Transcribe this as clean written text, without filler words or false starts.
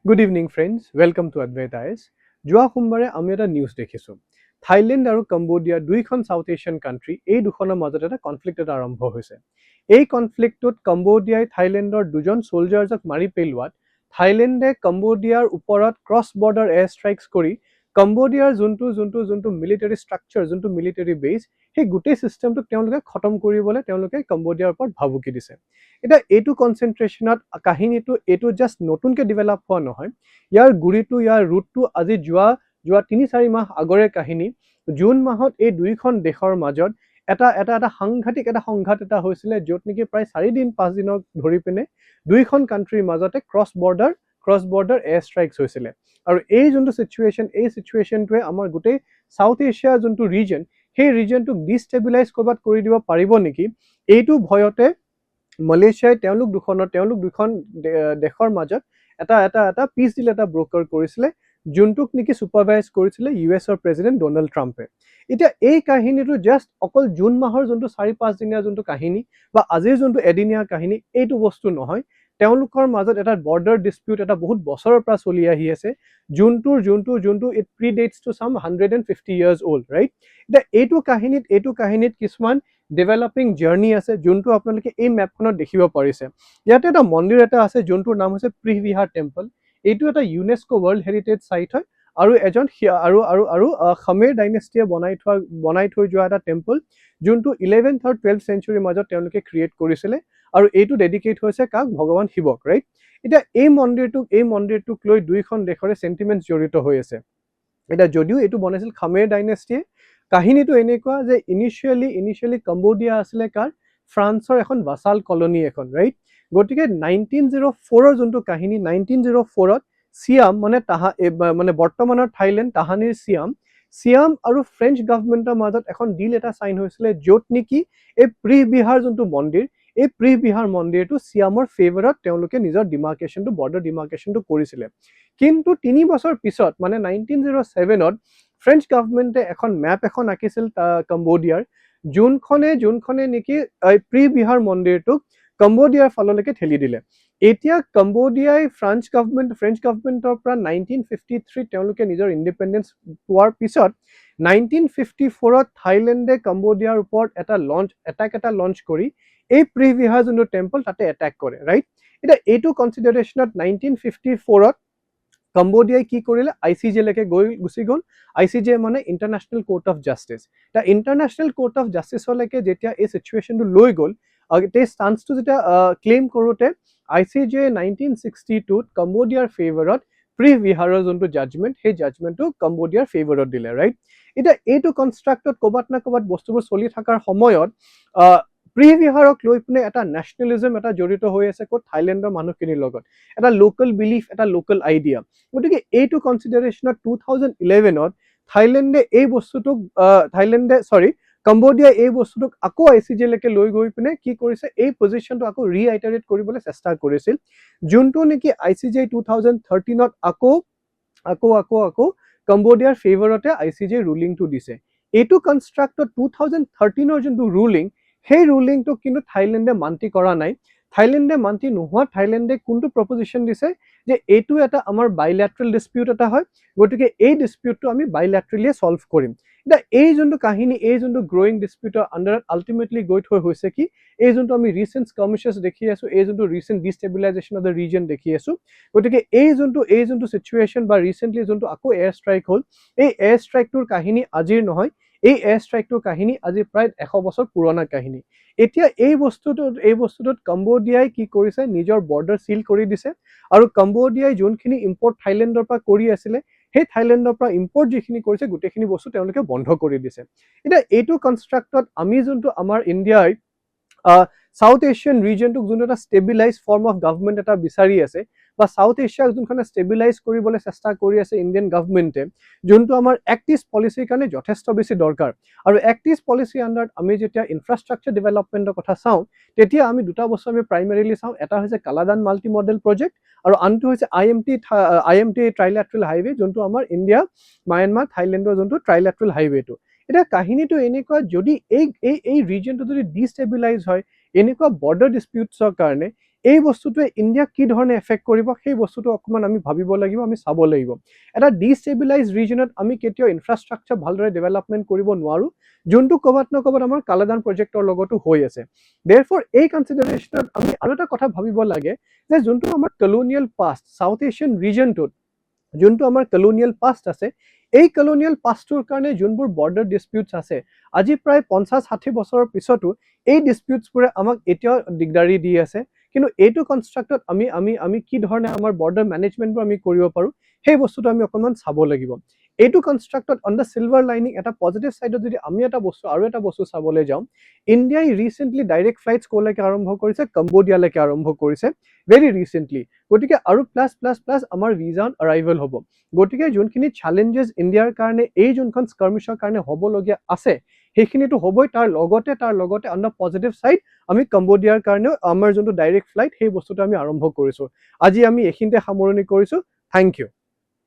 Good evening, friends. Welcome to Advait Eyes. যোৱা সোমবাৰে আমি এটা নিউজ দেখিছোঁ। থাইলেণ্ড আৰু কম্বোডিয়া দুইখন সাউথ এছিয়ান কাণ্ট্ৰি এই দুখনৰ মাজত এটা কনফ্লিক্ট এটা আৰম্ভ হৈছে। এই কনফ্লিক্টটোত কম্বোডিয়াই থাইলেণ্ডৰ দুজন সোলজাৰ্ছক মাৰি পেলোৱাত থাইলেণ্ডে কম্বোডিয়াৰ ওপৰত ক্ৰছ বৰ্ডাৰ এয়াৰ ষ্ট্ৰাইকছ কৰি কম্বোডিয়াৰ যোনটো মিলিটাৰী ষ্ট্ৰাকচাৰ, যোনটো মিলিটাৰী বেছ, সেই গোটেই চিষ্টেমটোক তেওঁলোকে খতম কৰিবলৈ তেওঁলোকে কম্বোডিয়াৰ ওপৰত ভাবুকি দিছে। এতিয়া এইটো কনচেনট্ৰেশ্যনত কাহিনীটো এইটো জাষ্ট নতুনকৈ ডেভেলপ হোৱা নহয়। ইয়াৰ গুৰিটো, ইয়াৰ ৰুটটো আজি যোৱা ৩-৪ মাহ আগৰে কাহিনী। জুন মাহত এই দুইখন দেশৰ মাজত এটা সাংঘাতিক সংঘাত এটা হৈছিলে, য'ত নেকি প্ৰায় ৪-৫ দিনক ধৰি পিনে দুইখন কাণ্ট্ৰিৰ মাজতে ক্ৰছ বৰ্ডাৰ এয়াৰ ষ্ট্ৰাইকছ হৈছিলে। আৰু এই যোনটো চিচুৱেশ্যন, এই চিচুৱেশ্যনটোৱে আমাৰ গোটেই সাউথ এছিয়াৰ যোনটো ৰিজন, সেই ৰিজনটোক ডিষ্টেবিলাইজ কৰবাত কৰি দিব পাৰিব নেকি, এইটো ভয়তে মালয়েছিয়াই তেওঁলোক দুখন দেশৰ মাজত এটা পিচ ডিল এটা ব্ৰকাৰ কৰিছিলে, যোনটোক নেকি ছুপাৰভাইজ কৰিছিলে US প্ৰেচিডেণ্ট ডনাল্ড ট্ৰাম্পে। এতিয়া এই কাহিনীটো জাষ্ট অকল জুন মাহৰ যোনটো ৪-৫ দিনীয়া যোনটো কাহিনী বা আজিৰ যোনটো এদিনীয়া কাহিনী, এইটো বস্তু নহয়। তেওঁলোকৰ মাজত এটা বৰ্ডাৰ ডিস্পিউট এটা বহুত বছৰৰ পৰা চলি আহি আছে, যোনটো ইট প্ৰিডেটছ টু চাম 150 years old, ৰাইট? এতিয়া এইটো কাহিনীত কিছুমান ডেভেলপিং জাৰ্নি আছে, যোনটো আপোনালোকে এই মেপখনত দেখিব পাৰিছে। ইয়াতে এটা মন্দিৰ এটা আছে, যোনটোৰ নাম হৈছে প্ৰিহবিহাৰ টেম্পল। এইটো এটা ইউনেস্কো ৱৰ্ল্ড হেৰিটেজ চাইট হয়, আৰু এজন খামেৰ ডাইনেষ্টিয়ে বনাই থৈ যোৱা এটা টেম্পল, যোনটো 11th আৰু 12th centuryৰ মাজত তেওঁলোকে ক্ৰিয়েট কৰিছিলে, আৰু এইটো ডেডিকেট হৈছে কাক? ভগৱান শিৱক, ৰাইট? এতিয়া এই মন্দিৰটোক লৈ দুইখন দেশৰে চেণ্টিমেণ্টছ জড়িত হৈ আছে। এতিয়া যদিও এইটো বনাইছিল খামেৰ ডাইনেষ্টিয়ে, কাহিনীটো এনেকুৱা যে ইনিচিয়েলি কম্বোডিয়া আছিলে কাৰ? ফ্ৰান্সৰ এখন ভাছাল কলনী এখন, ৰাইট? গতিকে 1904ৰ যোনটো কাহিনী, 1904ত চিয়াম মানে বৰ্তমানৰ থাইলেণ্ড, তাহানিৰ চিয়াম আৰু ফ্ৰেঞ্চ গভৰ্ণমেণ্টৰ মাজত এখন ডিল এটা চাইন হৈছিলে, য'ত নেকি এই প্ৰিহবিহাৰ যোনটো মন্দিৰ, এই প্ৰিহবিহাৰ মন্দিৰটো চিয়ামৰ ফেভাৰত তেওঁলোকে নিজৰ বৰ্ডাৰ ডিমাৰ্কেশ্যনটো কৰিছিলে। কিন্তু 3 বছৰ পিছত, মানে 1907ত ফ্ৰেঞ্চ গভৰ্ণমেণ্টে এখন মেপ আঁকিছিল কম্বোডিয়াৰ, যোনখনে নেকি প্ৰিহবিহাৰ মন্দিৰটোক কম্বোডিয়াৰ ফাললৈকে ঠেলি দিলে। এতিয়া কম্বোডিয়াই ফ্ৰেঞ্চ গভৰ্ণমেণ্টৰ পৰা 1953 তেওঁলোকে নিজৰ ইণ্ডিপেণ্ডেঞ্চ পোৱাৰ পিছত 1954ত থাইলেণ্ডে কম্বোডিয়াৰ ওপৰত এটা লঞ্চ কৰি এই প্ৰিহবিহাৰ যোনটো টেম্পল তাতে এটেক কৰে, ৰাইট? এতিয়া এইটো কনচিডাৰেশ্যনত 1954ত কম্বোডিয়াই কি কৰিলে? ICJ লৈকে গুচি গ'ল। ICJ মানে ইণ্টাৰনেশ্যনেল কোৰ্ট অফ জাষ্টিচ। এতিয়া ইণ্টাৰনেশ্যনেল কোৰ্ট অফ জাষ্টিচলৈকে যেতিয়া এই চিচুৱেশ্যনটো লৈ গ'ল, এই ষ্টান্সটো যেতিয়া ক্লেইম কৰোঁতে ICJ 1962ত কম্বোডিয়াৰ ফেভাৰত প্ৰিহবিহাৰৰ যোনটো জাজমেণ্ট, সেই জাজমেণ্টটো কম্বোডিয়াৰ ফেভাৰত দিলে, ৰাইট? এতিয়া এইটো কনষ্ট্ৰাক্টত ক'ৰবাত না ক'ৰবাত বস্তুবোৰ চলি থকাৰ সময়ত প্ৰিহবিহাৰক লৈ পিনে এটা নেশ্যনেলিজম এটা জড়িত হৈ আছে ক'ত? থাইলেণ্ডৰ মানুহখিনিৰ লগত। এটা লোকেল বিলিফ, এটা লোকেল আইডিয়া। গতিকে এইটো কনচিডাৰেশ্যনত 2011ত কম্বোডিয়াই এই বস্তুটোক আকৌ ICJ লৈকে লৈ গৈ পিনে কি কৰিছে? এই পজিশ্যনটো আকৌ ৰিআইটাৰেট কৰিবলৈ চেষ্টা কৰিছিল, যোনটো নেকি ICJ 2013ত আকৌ কম্বোডিয়াৰ ফেভাৰতে ICJ ৰুলিংটো দিছে। এইটো কনষ্ট্ৰাক্টত 2013ৰ যোনটো ৰুলিং, সেই ৰুলিংটোক কিন্তু থাইলেণ্ডে মান্তি কৰা নাই। থাইলেণ্ডে মান্তি নোহোৱা, থাইলেণ্ডে কোনটো প্ৰপজিশ্যন দিছে যে এইটো এটা আমাৰ বাইলেট্ৰেল ডিস্পিউট এটা হয়, গতিকে এই ডিস্পিউটটো আমি বাইলেট্ৰেলিয়ে ছল্ভ কৰিম। এতিয়া এই যোনটো কাহিনী, এই যোনটো গ্ৰয়িং ডিস্পিউটৰ আণ্ডাৰত আল্টিমেটলি গৈ থৈ হৈছে কি? এই যোনটো আমি ৰিচেণ্ট স্কাৰ্মিশেছ দেখি আছো, এই যোনটো ৰিচেণ্ট ডিষ্টেবিলাইজেশ্যন অফ দ্য ৰিজন দেখি আছো, গতিকে এই যোনটো চিচুৱেশ্যন বা ৰিচেণ্টলি যোনটো আকৌ এয়াৰ ষ্ট্ৰাইক হ'ল, এই এয়াৰ ষ্ট্ৰাইকটোৰ কাহিনী আজিৰ নহয়। এই এয়াৰ ষ্ট্ৰাইকটোৰ কাহিনী আজি প্ৰায় 100 বছৰ পুৰণা কাহিনী। এতিয়া এই বস্তুটোত কম্বোডিয়াই কি কৰিছে? নিজৰ বৰ্ডাৰ চিল কৰি দিছে, আৰু কম্বোডিয়াই যোনখিনি ইম্পৰ্ট থাইলেণ্ডৰ পৰা কৰি আছিলে, সেই থাইলেণ্ডৰ পৰা ইম্পৰ্ট যিখিনি কৰিছে, গোটেইখিনি বস্তু তেওঁলোকে বন্ধ কৰি দিছে। এতিয়া এইটো কনষ্ট্ৰাক্টত আমি যোনটো আমাৰ ইণ্ডিয়াই সাউথ এছিয়ান ৰিজনটোক যোনটো এটা ষ্টেবিলাইজ ফৰ্ম অফ গভৰ্ণমেণ্ট এটা বিচাৰি আছে, বা সাউথ এছিয়াক যোনখনে ষ্টেবিলাইজ কৰিবলৈ চেষ্টা কৰি আছে ইণ্ডিয়ান গভৰ্ণমেণ্টে, যোনটো আমাৰ এক্ট ইষ্ট পলিচিৰ কাৰণে যথেষ্ট বেছি দৰকাৰ। আৰু এক্ট ইষ্ট পলিচিৰ আণ্ডাৰত আমি যেতিয়া ইনফ্ৰাষ্ট্ৰাকচাৰ ডেভেলপমেণ্টৰ কথা চাওঁ, তেতিয়া আমি দুটা বস্তু আমি প্ৰাইমেৰিলি চাওঁ। এটা হৈছে কালাদান মাল্টি মডেল প্ৰজেক্ট, আৰু আনটো হৈছে IMT ট্ৰাইলেট্ৰেল হাইৱে, যোনটো আমাৰ ইণ্ডিয়া, মায়ানমাৰ, থাইলেণ্ডৰ যোনটো ট্ৰাইলেট্ৰেল হাইৱেটো। এতিয়া কাহিনীটো এনেকুৱা, যদি এই ৰিজনটো যদি ডিষ্টেবিলাইজ হয় এনেকুৱা বৰ্ডাৰ ডিস্পিউটছৰ কাৰণে, এই বস্তুটোৱে ইণ্ডিয়াক কি ধৰণে এফেক্ট কৰিব সেই বস্তুটো অকণমান আমি ভাবিব লাগিব, আমি চাব লাগিব। এটা ডিষ্টেবিলাইজ ৰিজনত আমি কেতিয়াও ইনফ্ৰাষ্ট্ৰাকচাৰ ভালদৰে ডেভেলপমেণ্ট কৰিব নোৱাৰোঁ, যোনটো ক'ৰবাত ন ক'ৰবাত আমাৰ কালাদান প্ৰজেক্টৰ লগতো হৈ আছে। দেৰফৰ এই কনচিডাৰেশ্যনত আমি আৰু এটা কথা ভাবিব লাগে যে যোনটো আমাৰ কলোনিয়েল পাষ্ট চাউথ এছিয়ান ৰিজনটোত যোনটো আমাৰ কলোনিয়েল পাষ্ট আছে, এই কলোনিয়েল পাষ্টটোৰ কাৰণে যোনবোৰ বৰ্ডাৰ ডিছপিউটছ আছে, আজি প্ৰায় 50-60 বছৰৰ পিছতো এই ডিছপিউটছবোৰে আমাক এতিয়াও দিগদাৰি দি আছে। কিন্তু এইটো কনষ্ট্ৰাক্টত আমি কি ধৰণে আমাৰ বৰ্ডাৰ মেনেজমেণ্টবোৰ আমি কৰিব পাৰোঁ সেই বস্তুটো আমি অকণমান চাব লাগিব। এইটো কনষ্ট্ৰাক্টত অন দ্য চিলভাৰ লাইনিং এটা পজিটিভ ছাইডত যদি আমি আৰু এটা বস্তু চাবলৈ যাওঁ, ইণ্ডিয়াই ৰিচেণ্টলি ডাইৰেক্ট ফ্লাইটছ ক'লৈকে আৰম্ভ কৰিছে, কম্বোডিয়ালৈকে আৰম্ভ কৰিছে ভেৰি ৰিচেণ্টলি। গতিকে আৰু প্লাছ আমাৰ ভিজা অন এৰাইভেল হ'ব। গতিকে যোনখিনি চেলেঞ্জেছ ইণ্ডিয়াৰ কাৰণে এই যোনখন স্কাৰ্মিছৰ কাৰণে হ'বলগীয়া আছে সেইখিনিতো হ'বই, তাৰ লগতে অন দ্য পজিটিভ ছাইড আমি কম্বোডিয়াৰ কাৰণেও আমাৰ যোনটো ডাইৰেক্ট ফ্লাইট সেই বস্তুটো আমি আৰম্ভ কৰিছোঁ। আজি আমি এইখিনিতে সামৰণি কৰিছোঁ। Thank U.